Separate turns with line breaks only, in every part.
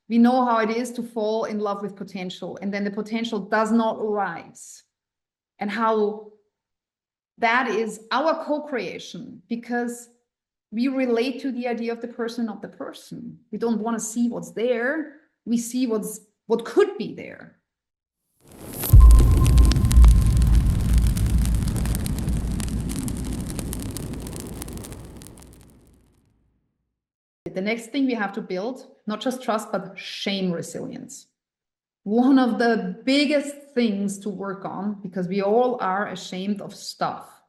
We know how it is to fall in love with potential, and then the potential does not arise. And how that is our co-creation, because we relate to the idea of the person, not the person. We don't want to see what's there. We see what could be there. The next thing we have to build, not just trust, but shame resilience. One of the biggest things to work on, because we all are ashamed of stuff.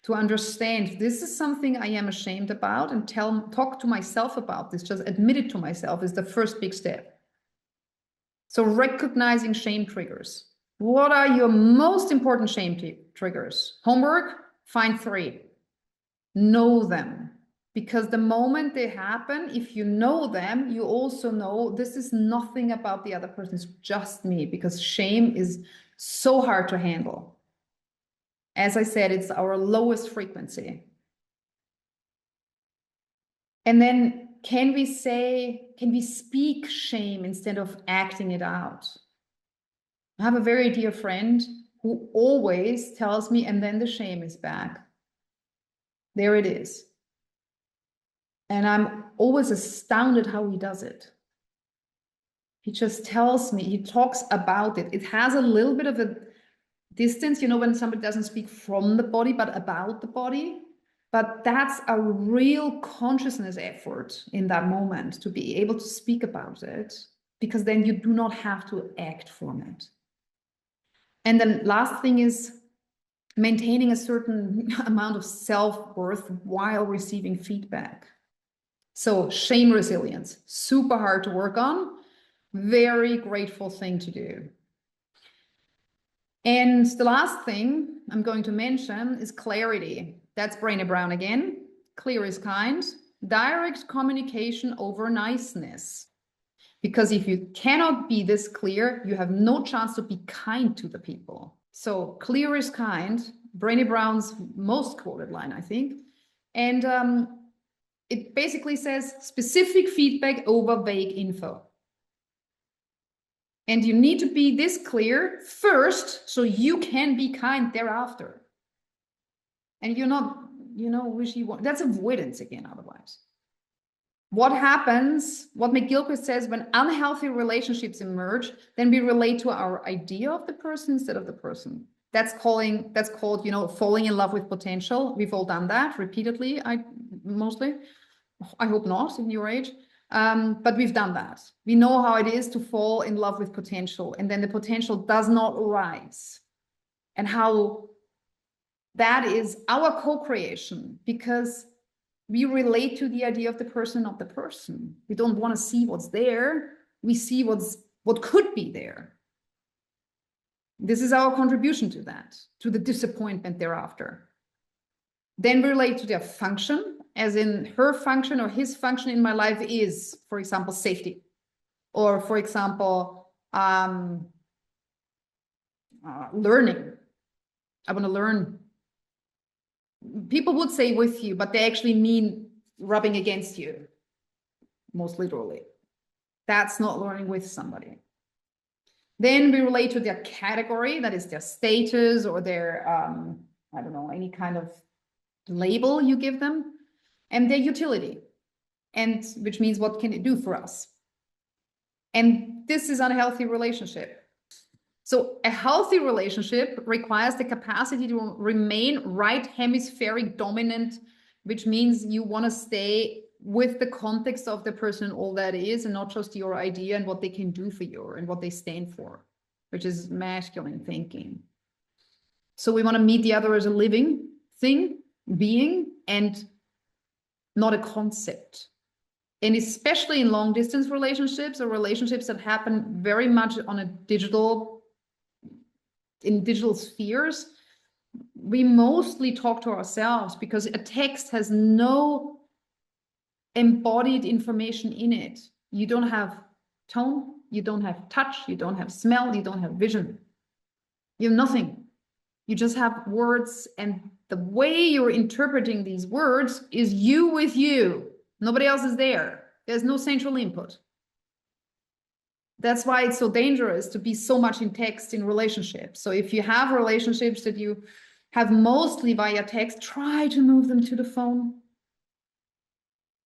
To understand this is something I am ashamed about and talk to myself about this, just admit it to myself, is the first big step. So recognizing shame triggers. What are your most important shame triggers? Homework, find 3. Know them. Because the moment they happen, if you know them, you also know this is nothing about the other person, it's just me, because shame is so hard to handle. As I said, it's our lowest frequency. And then can we speak shame instead of acting it out? I have a very dear friend who always tells me, and then the shame is back. There it is. And I'm always astounded how he does it. He just tells me, he talks about it. It has a little bit of a distance, you know, when somebody doesn't speak from the body, but about the body. But that's a real consciousness effort in that moment to be able to speak about it, because then you do not have to act from it. And then last thing is maintaining a certain amount of self-worth while receiving feedback. So shame resilience, super hard to work on, very grateful thing to do. And the last thing I'm going to mention is clarity. That's Brené Brown again. Clear is kind. Direct communication over niceness. Because if you cannot be this clear, you have no chance to be kind to the people. So clear is kind, Brené Brown's most quoted line, I think. And it basically says specific feedback over vague info. And you need to be this clear first so you can be kind thereafter. And you're not, wishy-washy. That's avoidance again, otherwise. What happens, what McGilchrist says, when unhealthy relationships emerge, then we relate to our idea of the person instead of the person. That's called, falling in love with potential. We've all done that repeatedly, mostly. I hope not in your age. But we've done that. We know how it is to fall in love with potential, and then the potential does not arise. And how that is our co-creation, because we relate to the idea of the person, not the person. We don't want to see what's there. We see what could be there. This is our contribution to that, to the disappointment thereafter. Then we relate to their function, as in her function or his function in my life is, for example, safety. Or, for example, learning. I want to learn. People would say with you, but they actually mean rubbing against you, most literally. That's not learning with somebody. Then we relate to their category, that is their status or their, I don't know, any kind of label you give them, and their utility, and which means what can it do for us? And this is unhealthy relationship. So a healthy relationship requires the capacity to remain right hemispheric dominant, which means you want to stay with the context of the person, all that is, and not just your idea and what they can do for you and what they stand for, which is masculine thinking. So we want to meet the other as a living thing, being, and not a concept. And especially in long distance relationships or relationships that happen very much on a in digital spheres, we mostly talk to ourselves because a text has no embodied information in it. You don't have tone, you don't have touch, you don't have smell, you don't have vision. You have nothing. You just have words, and the way you're interpreting these words is you with you. Nobody else is there. There's no central input. That's why it's so dangerous to be so much in text in relationships. So if you have relationships that you have mostly via text, try to move them to the phone.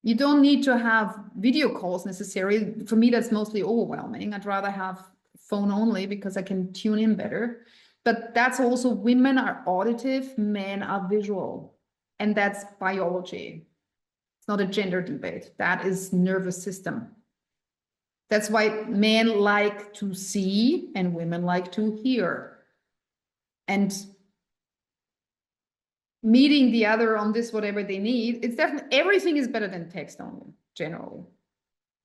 You don't need to have video calls necessarily. For me, that's mostly overwhelming. I'd rather have phone only because I can tune in better. But that's also, women are auditive, men are visual. And that's biology. It's not a gender debate. That is nervous system. That's why men like to see and women like to hear. And meeting the other on this, whatever they need, it's definitely, everything is better than text only, generally.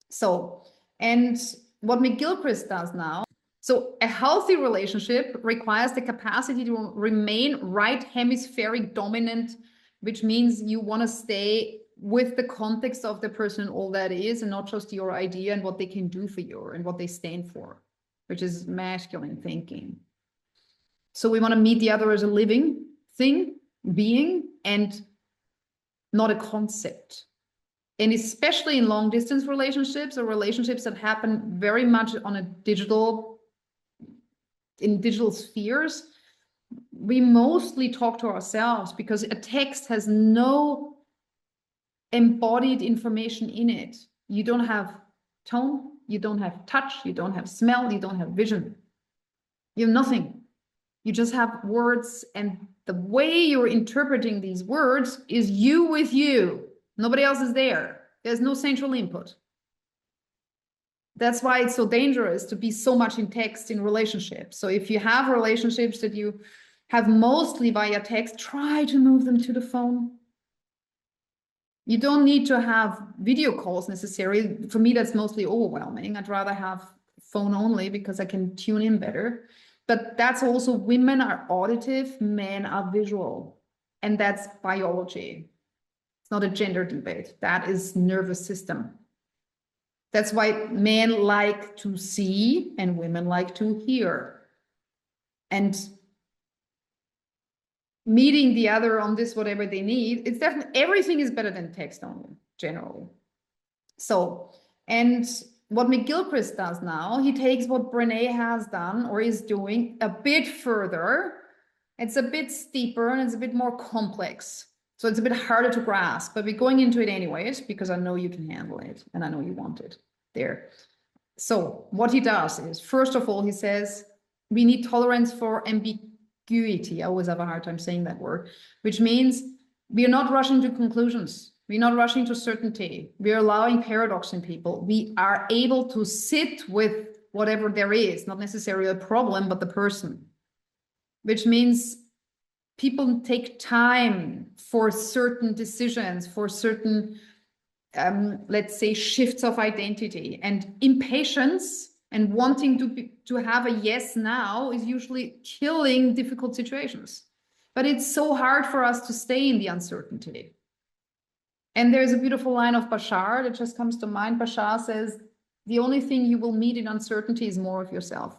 So, and what McGilchrist does now, so a healthy relationship requires the capacity to remain right hemispheric dominant, which means you want to stay with the context of the person, all that is, and not just your idea and what they can do for you and what they stand for, which is masculine thinking. So we want to meet the other as a living thing, being, and not a concept. And especially in long distance relationships or relationships that happen very much on a in digital spheres, we mostly talk to ourselves because a text has no embodied information in it. You don't have tone, you don't have touch, you don't have smell, you don't have vision. You have nothing. You just have words, and the way you're interpreting these words is you with you. Nobody else is there. There's no central input. That's why it's so dangerous to be so much in text in relationships. So if you have relationships that you have mostly via text, try to move them to the phone. You don't need to have video calls necessarily. For me, that's mostly overwhelming. I'd rather have phone only because I can tune in better. But that's also, women are auditive, men are visual. And that's biology. It's not a gender debate. That is nervous system. That's why men like to see and women like to hear. And meeting the other on this, whatever they need, it's definitely, everything is better than text only, generally. So, and what McGilchrist does now, he takes what Brené has done or is doing a bit further. It's a bit steeper and it's a bit more complex. So it's a bit harder to grasp, but we're going into it anyways, because I know you can handle it and I know you want it there. So what he does is, first of all, he says, we need tolerance for ambiguity. I always have a hard time saying that word, which means we are not rushing to conclusions. We're not rushing to certainty. We're allowing paradox in people. We are able to sit with whatever there is, not necessarily a problem, but the person, which means people take time for certain decisions, for certain, let's say, shifts of identity. And impatience and wanting to have a yes now is usually killing difficult situations. But it's so hard for us to stay in the uncertainty. And there's a beautiful line of Bashar that just comes to mind. Bashar says, the only thing you will meet in uncertainty is more of yourself.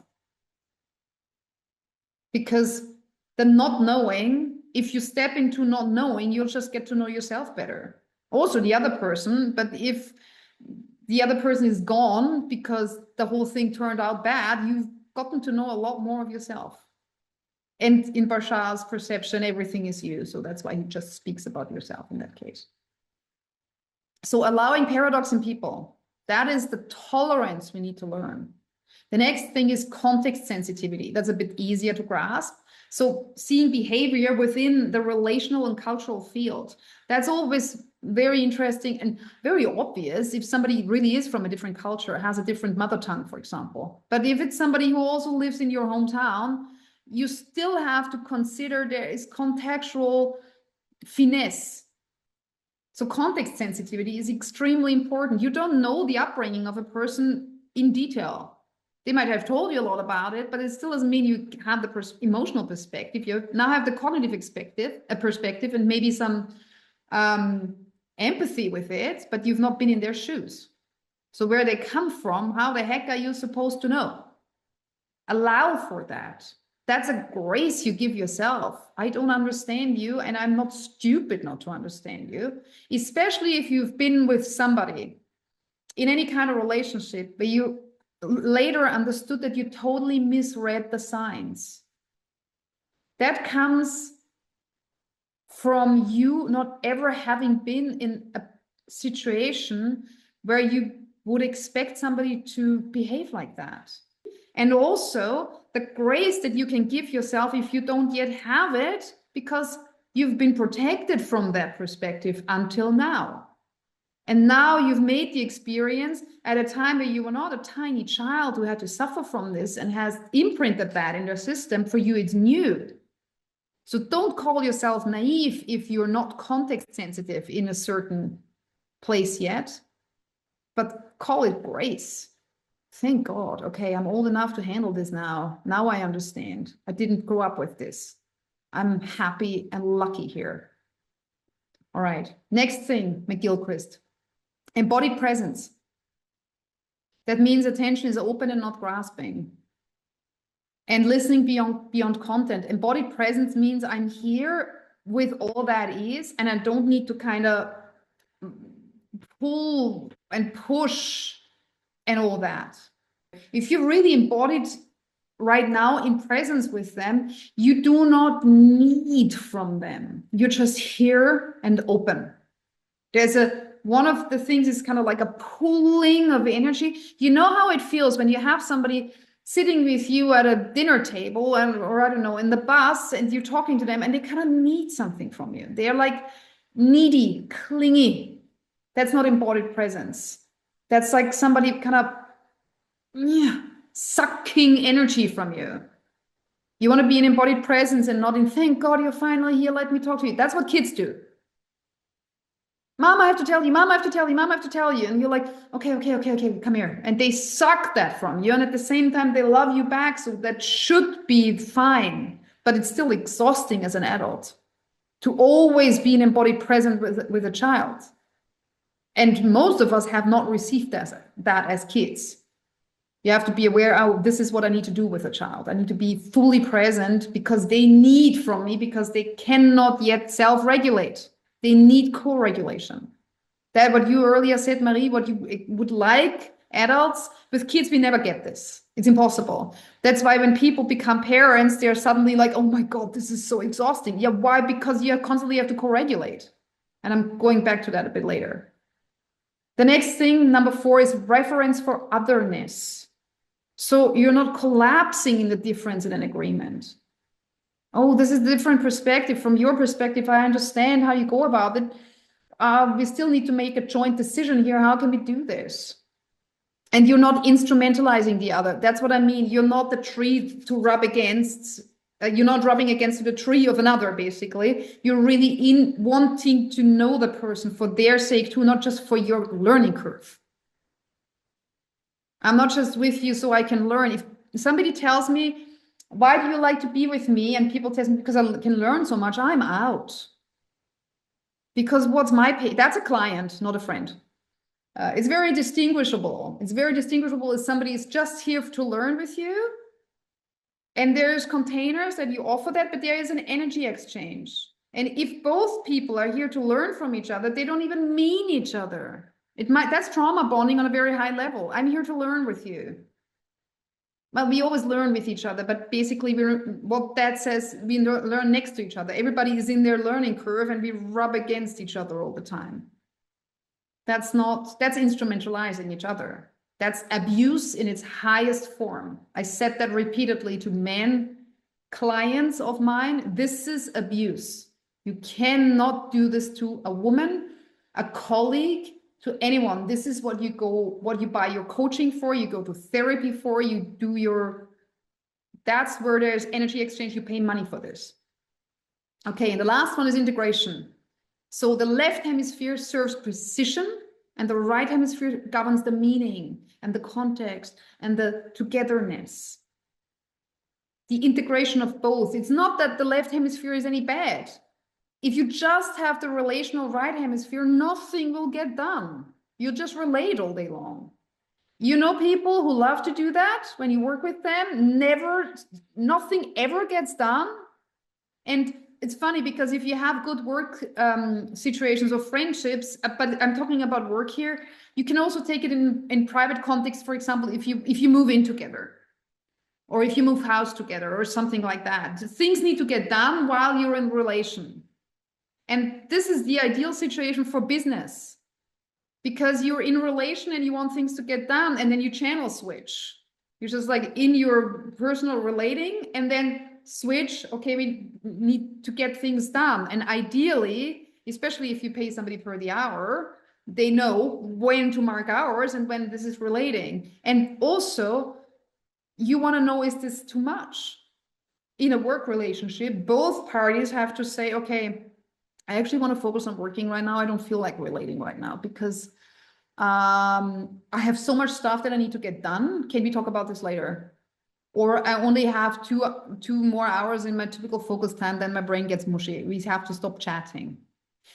Because the not knowing, if you step into not knowing, you'll just get to know yourself better. Also the other person, but if the other person is gone because the whole thing turned out bad, you've gotten to know a lot more of yourself. And in Bashar's perception, everything is you. So that's why he just speaks about yourself in that case. So allowing paradox in people, that is the tolerance we need to learn. The next thing is context sensitivity. That's a bit easier to grasp. So seeing behavior within the relational and cultural field, that's always very interesting and very obvious if somebody really is from a different culture, has a different mother tongue, for example. But if it's somebody who also lives in your hometown, you still have to consider there is contextual finesse. So context sensitivity is extremely important. You don't know the upbringing of a person in detail. They might have told you a lot about it, but it still doesn't mean you have the emotional perspective. You now have the cognitive perspective and maybe some empathy with it, but you've not been in their shoes. So where they come from, how the heck are you supposed to know? Allow for that. That's a grace you give yourself. I don't understand you, and I'm not stupid not to understand you, especially if you've been with somebody in any kind of relationship where you later understood that you totally misread the signs. That comes from you not ever having been in a situation where you would expect somebody to behave like that. And also the grace that you can give yourself if you don't yet have it, because you've been protected from that perspective until now. And now you've made the experience at a time where you were not a tiny child who had to suffer from this and has imprinted that in their system. For you, it's new. So don't call yourself naive if you're not context sensitive in a certain place yet, but call it grace. Thank God. Okay, I'm old enough to handle this now. Now I understand. I didn't grow up with this. I'm happy and lucky here. All right. Next thing, McGilchrist. Embodied presence. That means attention is open and not grasping. And listening beyond content. Embodied presence means I'm here with all that is, and I don't need to kind of pull and push and all that. If you're really embodied right now in presence with them, you do not need from them. You're just here and open. One of the things is kind of like a pulling of energy. You know how it feels when you have somebody sitting with you at a dinner table or I don't know, in the bus, and you're talking to them and they kind of need something from you. They're like needy, clingy. That's not embodied presence. That's like somebody kind of sucking energy from you. You want to be in embodied presence and not in, thank God you're finally here, let me talk to you. That's what kids do. Mom, I have to tell you, Mom, I have to tell you, Mom, I have to tell you. And you're like, okay, come here. And they suck that from you. And at the same time, they love you back. So that should be fine. But it's still exhausting as an adult to always be an embodied presence with a child. And most of us have not received that as kids. You have to be aware, oh, this is what I need to do with a child. I need to be fully present because they need from me, because they cannot yet self-regulate. They need co-regulation. That what you earlier said, Marie, what you would like adults, with kids, we never get this. It's impossible. That's why when people become parents, they're suddenly like, oh my God, this is so exhausting. Yeah, why? Because you constantly have to co-regulate. And I'm going back to that a bit later. The next thing, number 4, is reference for otherness. So you're not collapsing in the difference in an agreement. Oh, this is a different perspective. From your perspective, I understand how you go about it. We still need to make a joint decision here. How can we do this? And you're not instrumentalizing the other. That's what I mean. You're not the tree to rub against. You're not rubbing against the tree of another, basically. You're really in wanting to know the person for their sake too, not just for your learning curve. I'm not just with you so I can learn. If somebody tells me, why do you like to be with me? And people tell me, because I can learn so much, I'm out. Because what's my pay? That's a client, not a friend. It's very distinguishable. It's very distinguishable if somebody is just here to learn with you. And there's containers that you offer that, but there is an energy exchange. And if both people are here to learn from each other, they don't even mean each other. That's trauma bonding on a very high level. I'm here to learn with you. Well, we always learn with each other, but basically what that says, we learn next to each other. Everybody is in their learning curve and we rub against each other all the time. That's instrumentalizing each other. That's abuse in its highest form. I said that repeatedly to men, clients of mine. This is abuse. You cannot do this to a woman, a colleague, to anyone. This is what you buy your coaching for, you go to therapy for, that's where there's energy exchange, you pay money for this. Okay, and the last one is integration. So the left hemisphere serves precision and the right hemisphere governs the meaning and the context and the togetherness. The integration of both. It's not that the left hemisphere is any bad. If you just have the relational right hemisphere, nothing will get done. You just relate all day long. You know people who love to do that when you work with them, nothing ever gets done. And it's funny because if you have good work situations or friendships, but I'm talking about work here, you can also take it in private context. For example, if you move in together, or if you move house together, or something like that, things need to get done while you're in relation. And this is the ideal situation for business, because you're in relation and you want things to get done, and then you channel switch. You're just like in your personal relating, and then switch, okay, we need to get things done. And ideally, especially if you pay somebody per the hour, they know when to mark hours and when this is relating. And also, you want to know, is this too much? In a work relationship, both parties have to say, okay, I actually want to focus on working right now. I don't feel like relating right now because I have so much stuff that I need to get done. Can we talk about this later? Or I only have two more hours in my typical focus time, then my brain gets mushy. We have to stop chatting.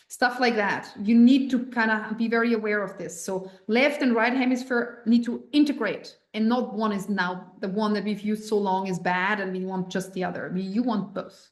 Stuff like that. You need to kind of be very aware of this. So left and right hemisphere need to integrate, and not one is now the one that we've used so long is bad and we want just the other. You want both.